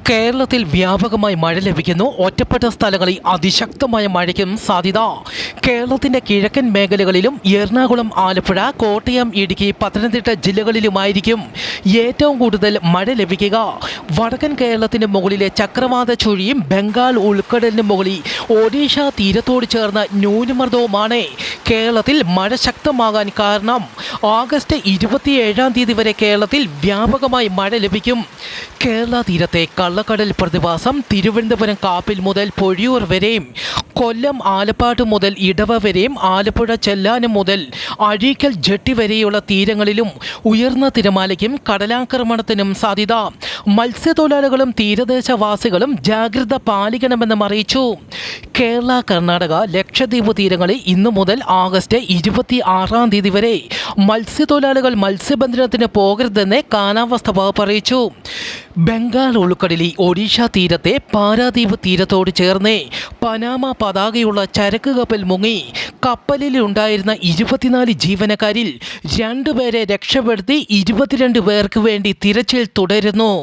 കേരളത്തിൽ വ്യാപകമായി മഴ ലഭിക്കുന്നു. ഒറ്റപ്പെട്ട സ്ഥലങ്ങളിൽ അതിശക്തമായ മഴയ്ക്കും സാധ്യത. കേരളത്തിന്റെ കിഴക്കൻ മേഖലകളിലും എറണാകുളം, ആലപ്പുഴ, കോട്ടയം, ഇടുക്കി, പത്തനംതിട്ട ജില്ലകളിലുമായിരിക്കും ഏറ്റവും കൂടുതൽ മഴ ലഭിക്കുക. വടക്കൻ കേരളത്തിന് മുകളിലെ ചക്രവാത ചുഴിയും ബംഗാൾ ഉൾക്കടലിന് മുകളിൽ ഒഡീഷ തീരത്തോട് ചേർന്ന ന്യൂനമർദ്ദവുമാണ് കേരളത്തിൽ മഴ ശക്തമാകാൻ കാരണം. ആഗസ്റ്റ് 27 വരെ കേരളത്തിൽ വ്യാപകമായി മഴ ലഭിക്കും. കേരള തീരത്തെ കള്ളക്കടൽ പ്രതിഭാസം തിരുവനന്തപുരം കാപ്പിൽ മുതൽ പൊഴിയൂർ വരെയും, കൊല്ലം ആലപ്പാട് മുതൽ ഇടവ വരെയും, ആലപ്പുഴ ചെല്ലാനം മുതൽ അഴീക്കൽ ജെട്ടി വരെയുള്ള തീരങ്ങളിലും ഉയർന്ന തിരമാലയ്ക്കും കടലാക്രമണത്തിനും സാധ്യത. മത്സ്യത്തൊഴിലാളികളും തീരദേശവാസികളും ജാഗ്രത പാലിക്കണമെന്നും അറിയിച്ചു. കേരള, കർണാടക, ലക്ഷദ്വീപ് തീരങ്ങളിൽ ഇന്നു മുതൽ ആഗസ്റ്റ് 26 വരെ മത്സ്യത്തൊഴിലാളികൾ മത്സ്യബന്ധനത്തിന് പോകരുതെന്ന് കാലാവസ്ഥാ വകുപ്പ് അറിയിച്ചു. ബംഗാൾ ഉൾക്കടലിൽ ഒഡീഷ തീരത്തെ പാരാദ്വീപ് തീരത്തോട് ചേർന്ന് പനാമ പതാകയുള്ള ചരക്ക് കപ്പൽ മുങ്ങി. കപ്പലിലുണ്ടായിരുന്ന 24 ജീവനക്കാരിൽ 2 പേരെ രക്ഷപ്പെടുത്തി 22 പേർക്ക് വേണ്ടി തിരച്ചിൽ തുടരുന്നു.